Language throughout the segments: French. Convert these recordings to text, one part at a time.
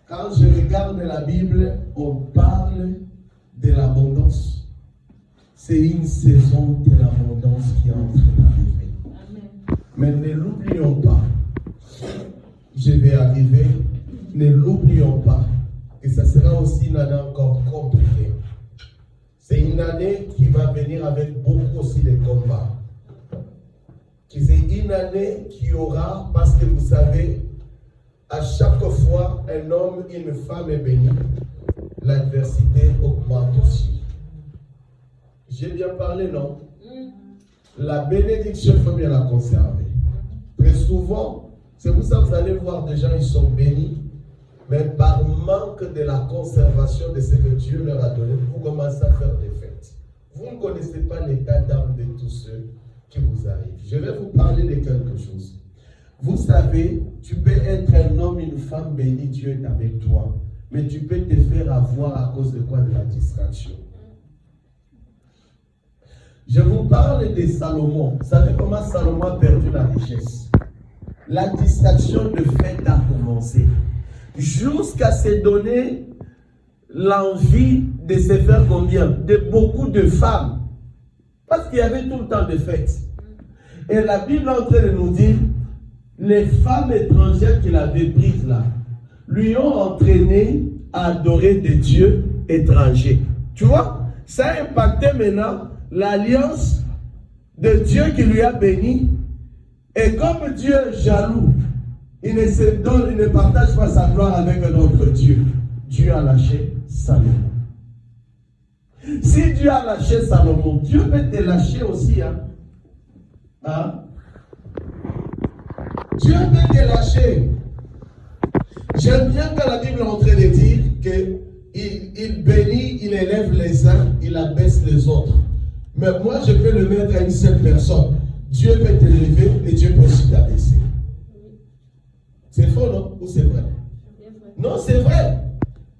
Quand je regarde la Bible, on parle de l'abondance. C'est une saison de l'abondance qui est en train d'arriver. Mais ne l'oublions pas. Je vais arriver. Ne l'oublions pas. Et ça sera aussi une année encore compliquée. C'est une année qui va venir avec beaucoup aussi de combats. C'est une année qui aura, parce que vous savez, à chaque fois un homme et une femme est béni, l'adversité augmente aussi. J'ai bien parlé, non? La bénédiction, il faut bien la conserver. Très souvent, c'est pour ça que vous allez voir des gens, ils sont bénis, mais par manque de la conservation de ce que Dieu leur a donné, vous commencez à faire des fêtes. Vous ne connaissez pas l'état d'âme de tous ceux qui vous arrivent. Je vais vous parler de quelque chose. Vous savez, tu peux être un homme, une femme bénie, Dieu est avec toi, mais tu peux te faire avoir à cause de quoi? De la distraction. Je vous parle de Salomon. Vous savez comment Salomon a perdu la richesse? La distraction de fait a commencé. Jusqu'à se donner l'envie de se faire combien? De beaucoup de femmes. Parce qu'il y avait tout le temps de fêtes. Et la Bible est en train de nous dire, les femmes étrangères qu'il avait prises là, lui ont entraîné à adorer des dieux étrangers. Tu vois? Ça a impacté maintenant l'alliance de Dieu qui lui a béni. Et comme Dieu est jaloux, il ne se donne, il ne partage pas sa gloire avec un autre Dieu. Dieu a lâché Salomon. Si Dieu a lâché Salomon, Dieu peut te lâcher aussi. Hein? Dieu peut te lâcher. J'aime bien quand la Bible est en train de dire qu'il bénit, il élève les uns, il abaisse les autres. Mais moi, je peux le mettre à une seule personne. Dieu peut t'élever et Dieu peut aussi t'abaisser. C'est faux, non? Ou c'est vrai? Non, c'est vrai.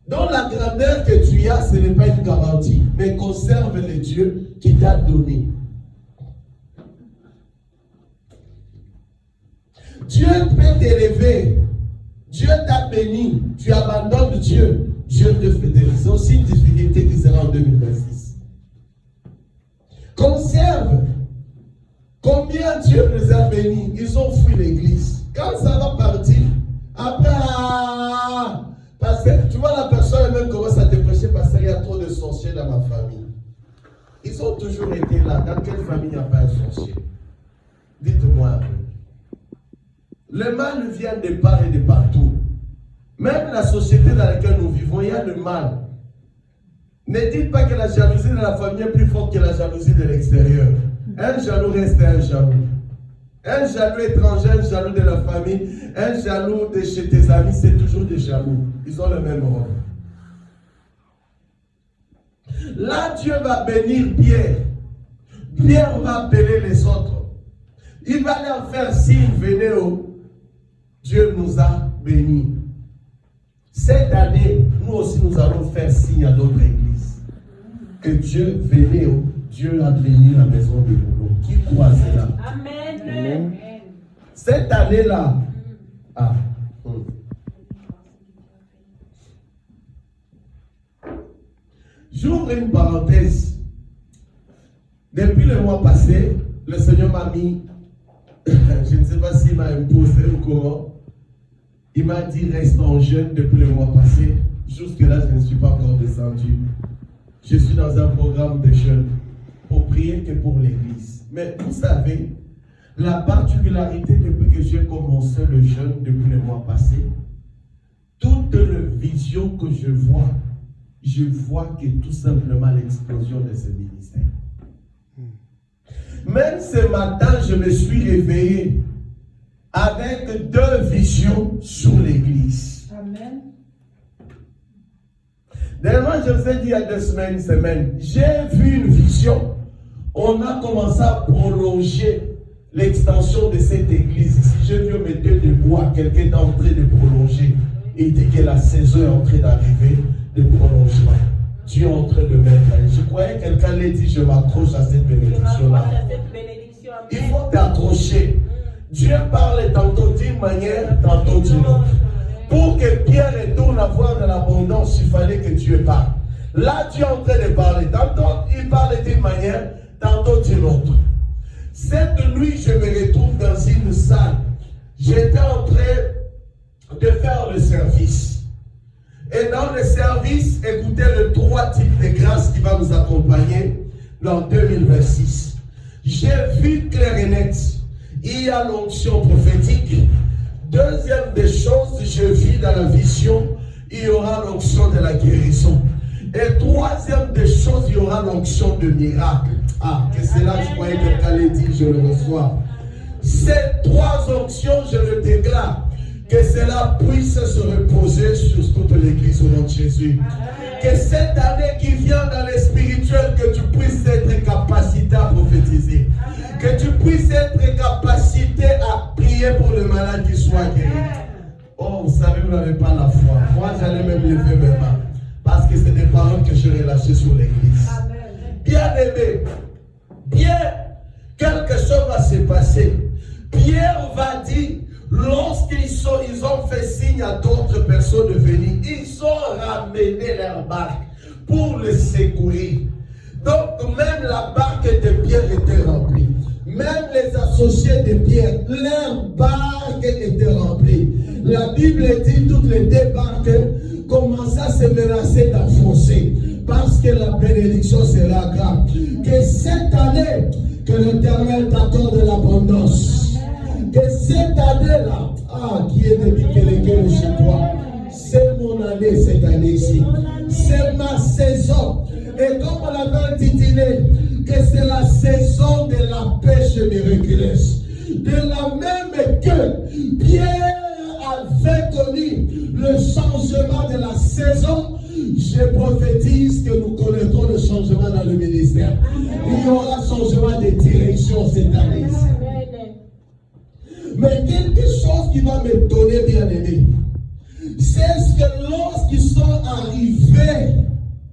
Dans la grandeur que tu as, ce n'est pas une garantie. Mais conserve le Dieu qui t'a donné. Dieu peut t'élever. Dieu t'a béni. Tu abandonnes Dieu. Dieu te fait des... C'est aussi une difficulté qui sera en 2026. Conserve. Combien Dieu les a bénis? Ils ont fui l'église. Quand ça va partir, après, parce que tu vois la personne elle-même commence à te prêcher parce qu'il y a trop de sorciers dans ma famille. Ils ont toujours été là. Dans quelle famille il n'y a pas un sorcier? Dites-moi un peu. Le mal vient de part et de partout. Même la société dans laquelle nous vivons, il y a le mal. Ne dites pas que la jalousie de la famille est plus forte que la jalousie de l'extérieur. Un jaloux reste un jaloux. Un jaloux étranger, un jaloux de la famille, un jaloux de chez tes amis, c'est toujours des jaloux. Ils ont le même rôle. Là, Dieu va bénir Pierre. Pierre va appeler les autres. Il va leur faire signe, venez au Dieu nous a bénis. Cette année, nous aussi nous allons faire signe à d'autres églises. Que Dieu venez au Dieu a béni la maison de Boulot. Qui croit cela? Amen. Amen. Cette année-là, j'ouvre une parenthèse. Depuis le mois passé, le Seigneur m'a mis, je ne sais pas s'il m'a imposé ou comment, il m'a dit reste en jeûne depuis le mois passé. Jusque-là, je ne suis pas encore descendu. Je suis dans un programme de jeûne pour prier que pour l'église. Mais vous savez, la particularité depuis que j'ai commencé le jeûne depuis le mois passé, toute la vision que je vois que tout simplement l'explosion de ce ministère. Même ce matin, je me suis réveillé avec 2 visions sur l'église. Amen. Dernièrement, je vous ai dit il y a 2 semaines, j'ai vu une vision. On a commencé à prolonger l'extension de cette église. Ici, j'ai vu un métier de bois, quelqu'un est en train de prolonger. Il dit que la saison est en train d'arriver, de prolongement. Dieu est en train de mettre. Je croyais que quelqu'un l'a dit, je m'accroche à cette bénédiction-là. Il faut t'accrocher. Dieu parle tantôt d'une manière, tantôt d'une autre. Pour que Pierre retourne avoir de l'abondance, il fallait que Dieu parle. Là, Dieu est en train de parler. Tantôt, il parle d'une manière, tantôt d'une autre. Cette nuit, je me retrouve dans une salle. J'étais en train de faire le service. Et dans le service, écoutez les 3 types de grâces qui vont nous accompagner dans 2026. J'ai vu clair et net. Il y a l'onction prophétique. Deuxième des choses, j'ai vu dans la vision, il y aura l'onction de la guérison. Et troisième des choses, il y aura l'onction de miracle. Ah, que c'est là, je croyais que Calais dit, je le reçois. Ces 3 onctions, je le déclare, que cela puisse se reposer sur toute l'église au nom de Jésus. Que cette année qui vient dans le spirituel, que tu puisses être capacité à prophétiser. Que tu puisses être capacité à prier pour le malade qui soit guéri. Oh, vous savez, vous n'avez pas la foi. Moi, j'allais même lever mes mains. Parce que c'est des paroles que je vais lâcher sur l'église. Bien aimé, bien, quelque chose va se passer. Pierre va dire, lorsqu'ils ont fait signe à d'autres personnes de venir, ils ont ramené leur barque pour le secourir. Donc même la barque de Pierre était remplie. Même les associés de Pierre, leur barque était remplie. La Bible dit toutes les 2 barques commençaient à se menacer d'enfoncer. Parce que la bénédiction sera grande. Que cette année, que l'Éternel t'accorde de l'abondance. Que cette année-là, qui est depuis quelqu'un chez toi, c'est mon année cette année-ci. C'est ma saison. Et comme on l'avait intitulé, que c'est la saison de la pêche miraculeuse. De la même que Pierre avait connu le changement de la saison, je prophétise que nous connaîtrons le changement dans le ministère. Il y aura changement de direction cette année. Mais quelque chose qui va me donner bien aimé, c'est ce que lorsqu'ils sont arrivés,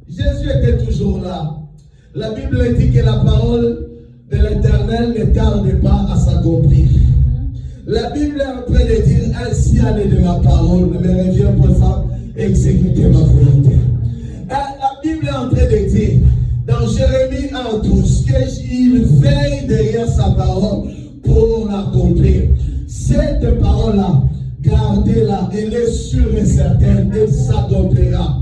Jésus était toujours là. La Bible dit que la parole de l'Éternel ne tarde pas à s'accomplir. La Bible est en train de dire, ainsi allez de ma parole, ne me revient pour ça, exécuter ma volonté. La Bible est en train de dire, dans Jérémie 1:12, qu'il veille derrière sa parole pour l'accomplir. Cette parole-là, gardez-la, elle est sûre et certaine, elle s'accomplira.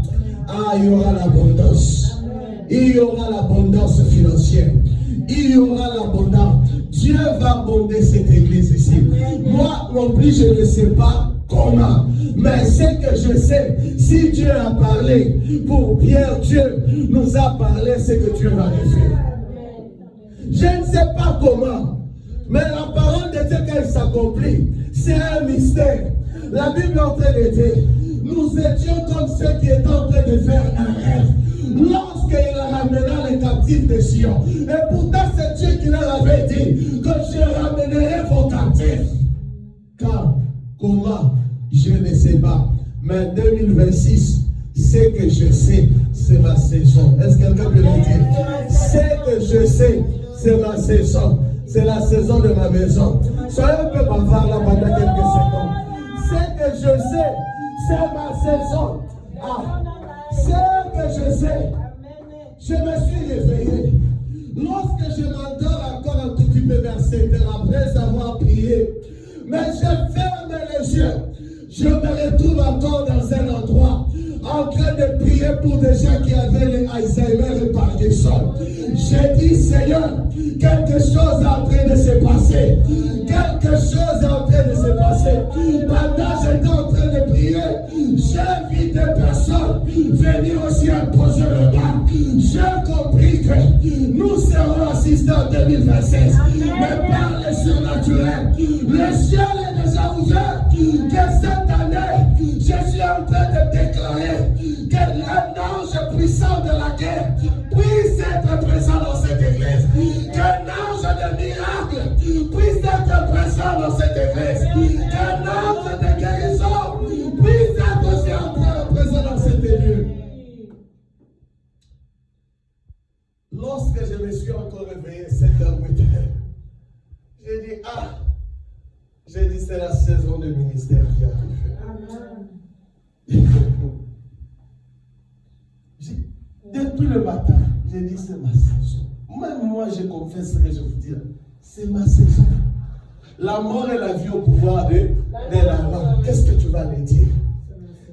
Il y aura l'abondance. Il y aura l'abondance financière. Il y aura l'abondance. Dieu va abonder cette église ici. Moi non plus, je ne sais pas comment. Mais ce que je sais, si Dieu a parlé pour Pierre, Dieu nous a parlé, c'est que Dieu va le faire. Je ne sais pas comment. Mais la parole de Dieu, quand elle s'accomplit, c'est un mystère. La Bible est en train de dire, nous étions comme ceux qui étaient en train de faire un rêve. Lorsqu'il ramena les captifs de Sion. Et pourtant, c'est Dieu qui leur avait dit que je ramènerai vos captifs. Car, comment, je ne sais pas. Mais 2026, ce que je sais, c'est ma saison. Est-ce que quelqu'un peut le dire? Ce que je sais, c'est ma saison. C'est la saison de ma maison. Soyez un peu bavard là pendant quelques secondes. Ce que je sais, c'est ma saison. Ce que je sais, je me suis réveillé. Lorsque je m'endors encore un tout petit peu vers 7 heures après avoir prié, mais je ferme les yeux, je me retrouve encore dans un endroit en train de prier pour des gens qui avaient les Alzheimer et Parkinson. J'ai dit, Seigneur, quelque chose est en train de se passer. Quelque chose est en train de se passer. Pendant que j'étais en train de prier, j'ai vu des personnes venir aussi imposer le bas. J'ai compris que nous serons assistés en 2026. Mais par le surnaturel, le ciel est déjà ouvert. Que cette année, je suis en train de déclarer qu'un ange puissant de la guerre puisse être présent dans cette église. Qu'un ange de miracle puisse être présent dans cette église. Qu'un ange de guérison puisse être aussi présent dans cet lieu. Lorsque je me suis encore réveillé 7h, 8h, j'ai dit, c'est la saison du ministère qui a tout fait. depuis le matin, j'ai dit c'est ma saison. Même moi, je confesse ce que je vous dis. C'est ma saison. La mort et la vie au pouvoir de la langue. Qu'est-ce que tu vas leur dire?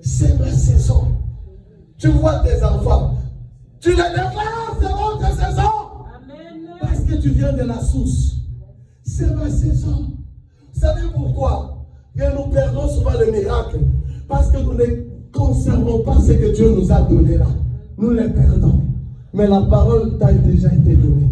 C'est ma saison. Tu vois tes enfants. Tu les déclares, c'est votre saison. Amen. Parce que tu viens de la source. C'est ma saison. Vous savez pourquoi? Que nous perdons souvent le miracle. Parce que nous ne conservons pas ce que Dieu nous a donné là. Nous les perdons. Mais la parole t'a déjà été donnée.